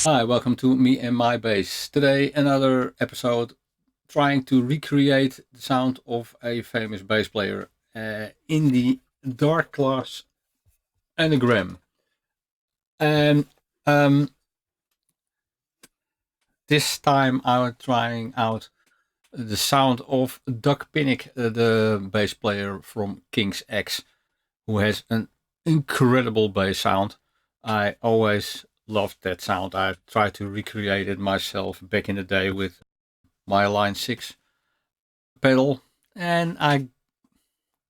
Hi, welcome to me and my bass. Today another episode trying to recreate the sound of a famous bass player in the Darkglass Anagram. And this time I'm trying out the sound of Doug Pinnick, the bass player from King's X, who has an incredible bass sound. I always loved that sound. I tried to recreate it myself back in the day with my Line 6 pedal, and I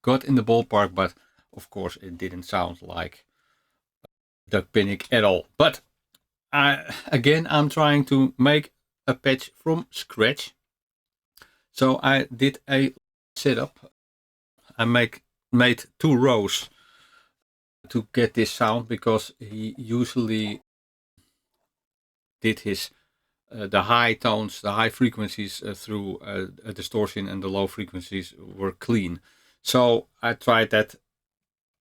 got in the ballpark, but of course it didn't sound like Doug Pinnick at all. But I'm trying to make a patch from scratch. So I did a setup. I made two rows to get this sound because he usually did his the high tones, the high frequencies through a distortion, and the low frequencies were clean. So I tried that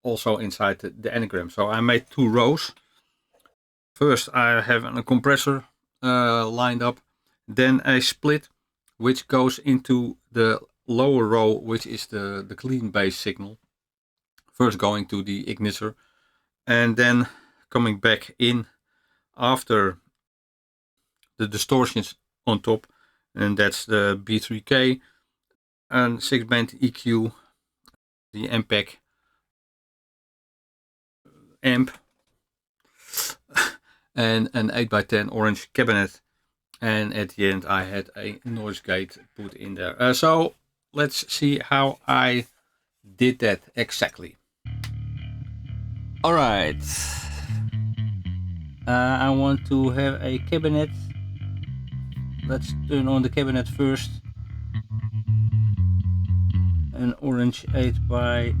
also inside the anagram. So I made two rows. First I have a compressor lined up, then a split which goes into the lower row, which is the clean bass signal. First going to the igniter and then coming back in after the distortions on top, and that's the B3K and 6-band EQ, the MPEG amp, and an 8x10 orange cabinet, and at the end I had a noise gate put in there. So let's see how I did that exactly. Alright, I want to have a cabinet. Let's turn on the cabinet first. An orange 8 by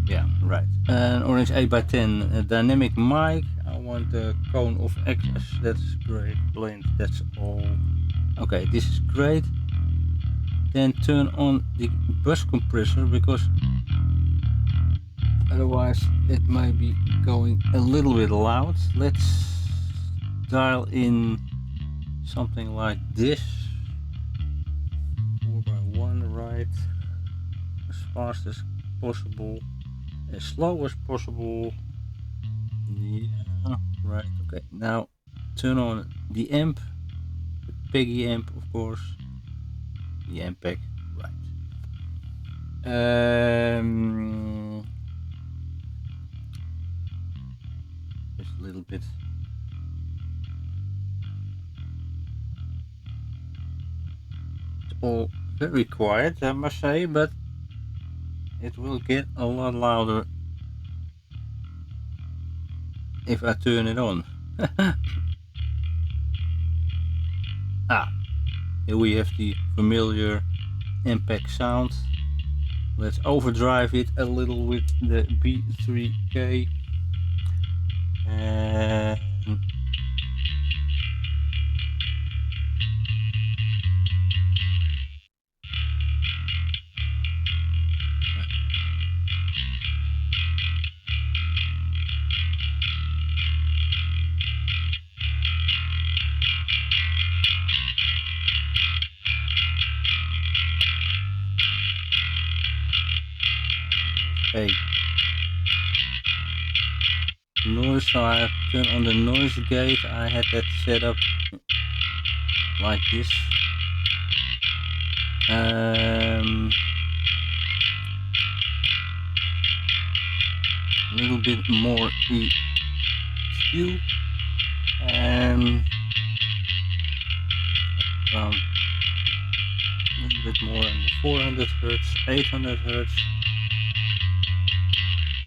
yeah, right. An orange 8x10 dynamic mic. I want the cone of access. That's great. Blend. That's all. Okay, this is great. Then turn on the bus compressor because otherwise it might be going a little bit loud. Let's dial in something like this. 4x1, right? As fast as possible. As slow as possible. Yeah, right. Okay, now turn on the amp, the Peggy amp, of course. The MPEG, right. Just a little bit. It's all very quiet, I must say, but it will get a lot louder if I turn it on. Here we have the familiar MPEG sound. Let's overdrive it a little with the B3K. And a noise, so I turn on the noise gate. I had that set up like this. A little bit more EQ and around a little bit more in the 400 hertz, 800 hertz,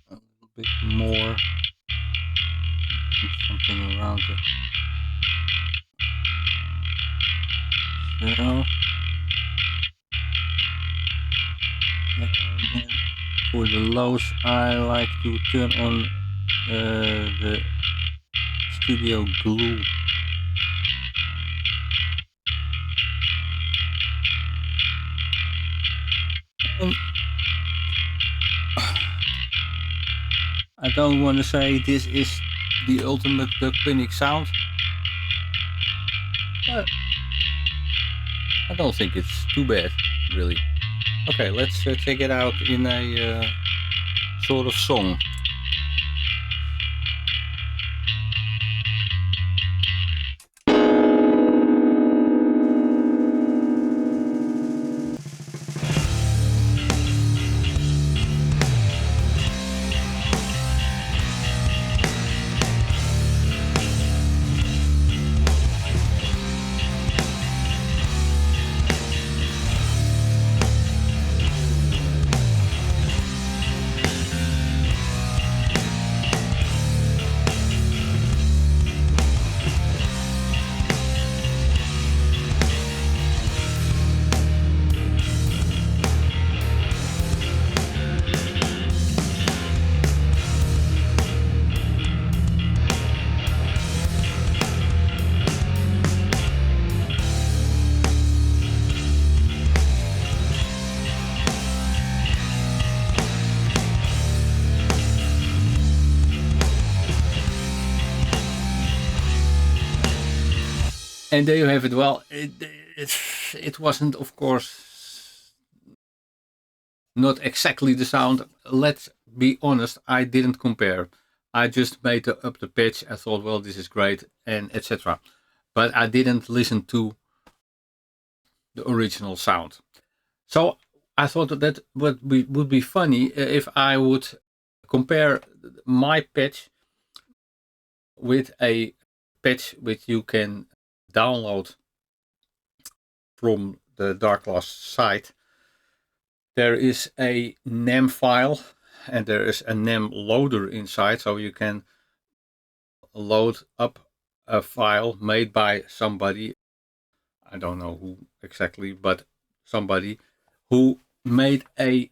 a little bit more, something around it. So, and then for the lows, I like to turn on the studio glue. And I don't want to say this is the ultimate Doug Pinnick sound, but I don't think it's too bad, really. Okay, let's check it out in a sort of song. And there you have it. Well, it wasn't, of course, not exactly the sound. Let's be honest, I didn't compare. I just made up the pitch. I thought, well, this is great, and etc. But I didn't listen to the original sound. So I thought that would be funny if I would compare my pitch with a pitch which you can download from the Darkglass site. There is a NAM file and there is a NAM loader inside, so you can load up a file made by somebody, I don't know who exactly, but somebody who made a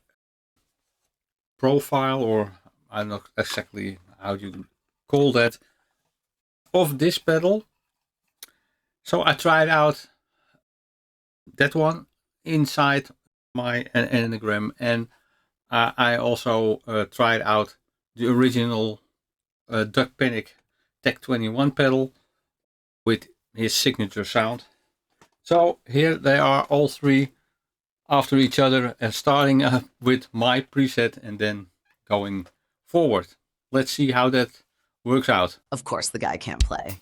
profile, or I'm not exactly how you call that, of this pedal. So I tried out that one inside my anagram, and I also tried out the original Doug Pinnick Tech 21 pedal with his signature sound. So here they are, all three after each other, and starting with my preset and then going forward. Let's see how that works out. Of course, the guy can't play.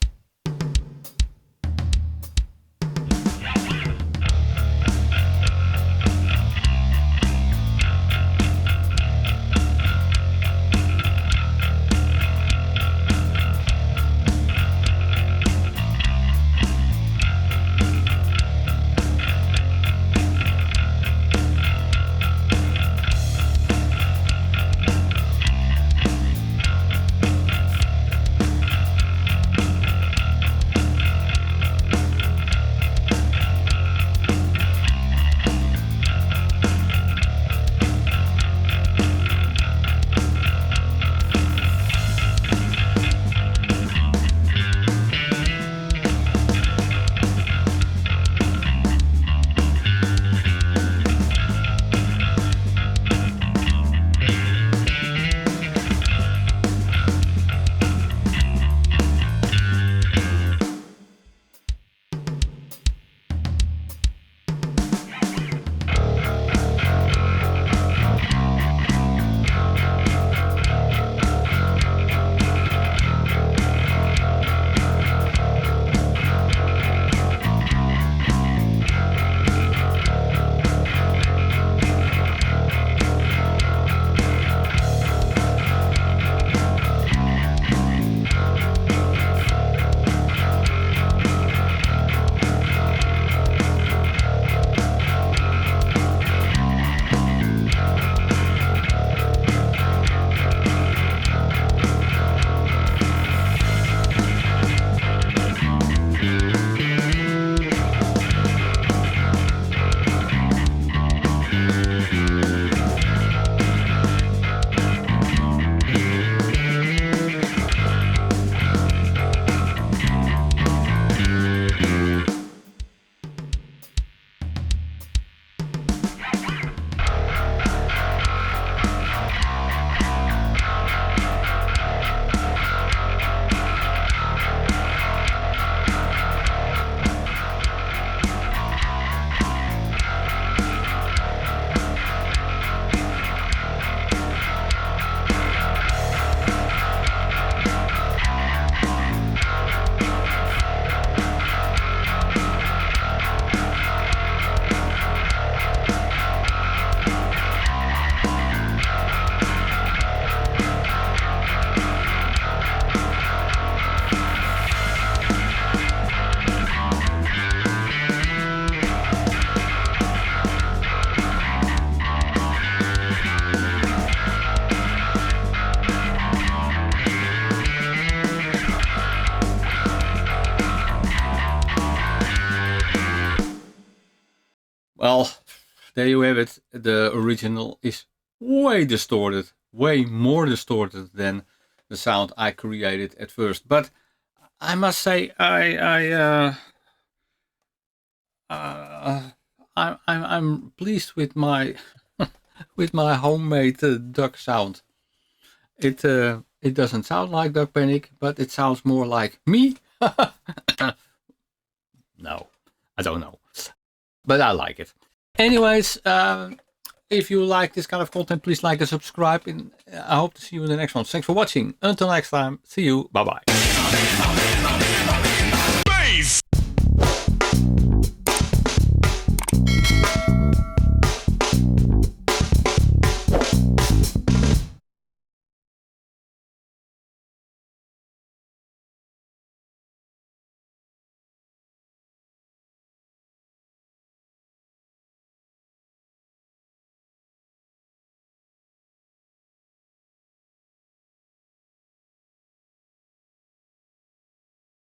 Well, there you have it. The original is way distorted, way more distorted than the sound I created at first. But I must say, I'm pleased with my with my homemade duck sound. It doesn't sound like Doug Pinnick, but it sounds more like me. No, I don't know, but I like it. Anyways, if you like this kind of content, please like and subscribe. And I hope to see you in the next one. Thanks for watching. Until next time, see you. Bye bye.